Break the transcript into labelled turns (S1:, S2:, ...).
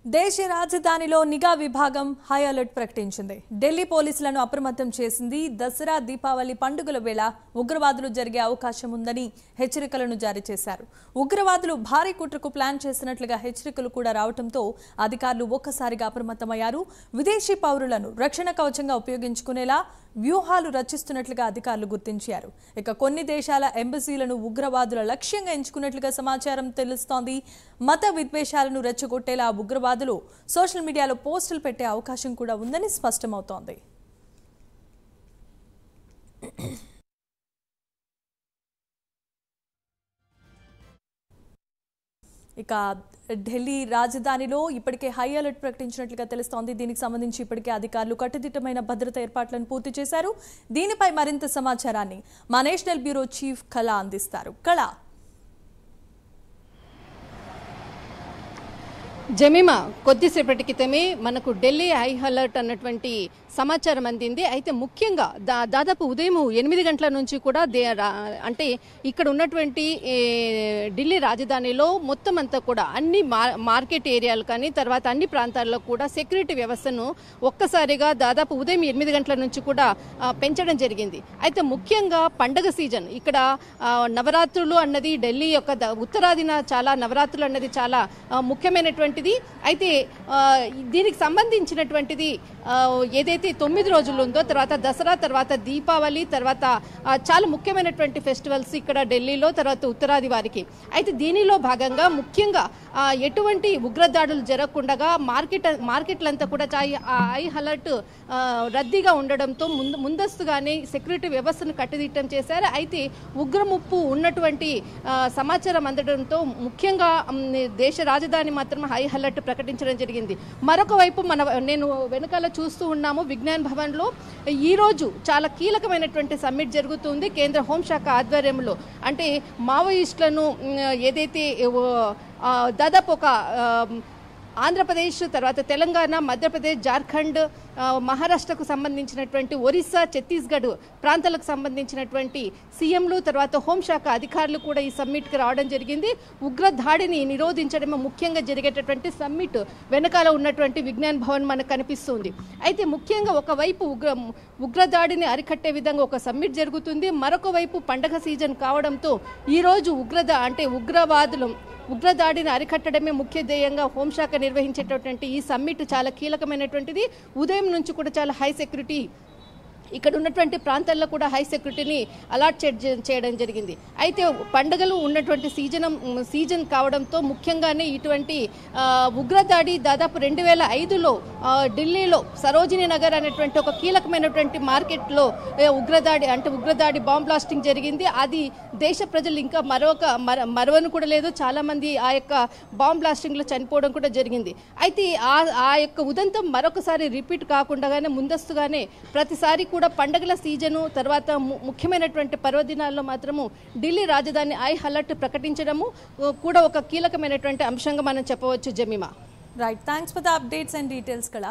S1: దేశ రాజధానిలో నిఘా విభాగం హై అలర్ట్ ప్రకటించింది. ఢిల్లీ పోలీసులను అప్రమత్తం చేసింది. దసరా దీపావళి పండుగల వేళ ఉగ్రవాదులు జరిగే అవకాశం ఉందని హెచ్చరికలను జారీ చేశారు. ఉగ్రవాదులు భారీ కుట్రకు ప్లాన్ చేసినట్లుగా హెచ్చరికలు కూడా రావడంతో అధికారులు ఒక్కసారిగా అప్రమత్తమయ్యారు. విదేశీ పౌరులను రక్షణ కవచంగా ఉపయోగించుకునేలా వ్యూహాలు రచిస్తున్నట్లుగా అధికారులు గుర్తించారు. ఇక కొన్ని దేశాల ఎంబసీలను ఉగ్రవాదుల లక్ష్యంగా ఎంచుకున్నట్లుగా సమాచారం తెలుస్తోంది. మత విద్వేషాలను రెచ్చగొట్టేలా ఉగ్రవాదులు సోషల్ మీడియాలో పోస్టులు పెట్టే అవకాశం కూడా ఉందని స్పష్టమవుతోంది. ఇక ఢిల్లీ రాజధానిలో ఇప్పటికే హై అలర్ట్ ప్రకటించినట్లుగా తెలుస్తోంది. దీనికి సంబంధించి ఇప్పటికే అధికారులు కట్టుదిట్టమైన భద్రతా ఏర్పాట్లను పూర్తి చేశారు. దీనిపై మరింత సమాచారాన్ని మా నేషనల్ బ్యూరో చీఫ్ కళ అందిస్తారు. కళ,
S2: జమీమా, కొద్దిసేపటి క్రితమే మనకు ఢిల్లీ హై అలర్ట్ అన్నటువంటి సమాచారం అందింది. అయితే ముఖ్యంగా దాదాపు ఉదయం 8 గంటల నుంచి కూడా అంటే ఇక్కడ ఉన్నటువంటి ఢిల్లీ రాజధానిలో మొత్తం అంతా కూడా అన్ని మార్కెట్ ఏరియాలు కానీ తర్వాత అన్ని ప్రాంతాల్లో కూడా సెక్యూరిటీ వ్యవస్థను ఒక్కసారిగా దాదాపు ఉదయం 8 గంటల నుంచి కూడా పెంచడం జరిగింది. అయితే ముఖ్యంగా పండగ సీజన్ ఇక్కడ నవరాత్రులు అన్నది ఢిల్లీ యొక్క ఉత్తరాదిన చాలా నవరాత్రులు అన్నది చాలా ముఖ్యమైనటువంటిది. అయితే దీనికి సంబంధించినటువంటిది ఏదైతే 9 రోజులు ఉందో, తర్వాత దసరా, తర్వాత దీపావళి, తర్వాత చాలా ముఖ్యమైనటువంటి ఫెస్టివల్స్ ఇక్కడ ఢిల్లీలో, తర్వాత ఉత్తరాది వారికి. అయితే దీనిలో భాగంగా ముఖ్యంగా ఎటువంటి ఉగ్రదాడులు జరగకుండా మార్కెట్లంతా కూడా హై అలర్ట్ రద్దీగా ఉండడంతో ముందస్తుగానే సెక్యూరిటీ వ్యవస్థను కట్టుదిట్టం చేశారు. అయితే ఉగ్రముప్పు ఉన్నటువంటి సమాచారం అందడంతో ముఖ్యంగా దేశ రాజధాని మాత్రం హై అలర్ట్ ప్రకటించడం జరిగింది. మరొక వైపు నేను వెనకాల చూస్తూ ఉన్నాము, విజ్ఞాన్ భవన్లో ఈరోజు చాలా కీలకమైనటువంటి సమ్మిట్ జరుగుతుంది కేంద్ర హోంశాఖ ఆధ్వర్యంలో. అంటే మావోయిస్టులను ఏదైతే దాదాపు ఒక ఆంధ్రప్రదేశ్, తర్వాత తెలంగాణ, మధ్యప్రదేశ్, జార్ఖండ్, మహారాష్ట్రకు సంబంధించినటువంటి ఒరిస్సా, ఛత్తీస్గఢ్ ప్రాంతాలకు సంబంధించినటువంటి సీఎంలు, తర్వాత హోంశాఖ అధికారులు కూడా ఈ సమ్మిట్కి రావడం జరిగింది. ఉగ్రదాడిని నిరోధించడమే ముఖ్యంగా జరిగేటటువంటి సమ్మిట్ వెనకాల ఉన్నటువంటి విజ్ఞాన్ భవన్ మనకు కనిపిస్తుంది. అయితే ముఖ్యంగా ఒకవైపు ఉగ్రదాడిని అరికట్టే విధంగా ఒక సమ్మిట్ జరుగుతుంది, మరొక వైపు పండగ సీజన్ కావడంతో ఈరోజు ఉగ్రదాడిని అరికట్టడమే ముఖ్య ధ్యేయంగా హోంశాఖ నిర్వహించేటటువంటి ఈ సమ్మిట్ చాలా కీలకమైనటువంటిది. ఉదయం నుంచి కూడా చాలా హై సెక్యూరిటీ, ఇక్కడ ఉన్నటువంటి ప్రాంతాల్లో కూడా హై సెక్యూరిటీని అలాట్ చేయడం జరిగింది. అయితే పండుగలు ఉన్నటువంటి సీజన్ కావడంతో ముఖ్యంగానే ఇటువంటి ఉగ్రదాడి దాదాపు 2005లో ఢిల్లీలో సరోజినీ నగర్ అనేటువంటి ఒక కీలకమైనటువంటి మార్కెట్లో ఉగ్రదాడి బాంబ్ బ్లాస్టింగ్ జరిగింది. అది దేశ ప్రజలు ఇంకా మరవను కూడా లేదు. చాలామంది ఆ యొక్క బాంబ్ బ్లాస్టింగ్లో చనిపోవడం కూడా జరిగింది. అయితే ఆ యొక్క ఉదంతం మరొకసారి రిపీట్ కాకుండానే ముందస్తుగానే ప్రతిసారి కూడా పండుగల సీజను తర్వాత ముఖ్యమైనటువంటి పర్వదినాల్లో మాత్రము ఢిల్లీ రాజధాని హై అలర్ట్ ప్రకటించడము కూడా ఒక కీలకమైనటువంటి అంశంగా మనం చెప్పవచ్చు. Jemimah,
S1: right, thanks for the updates and details కళ.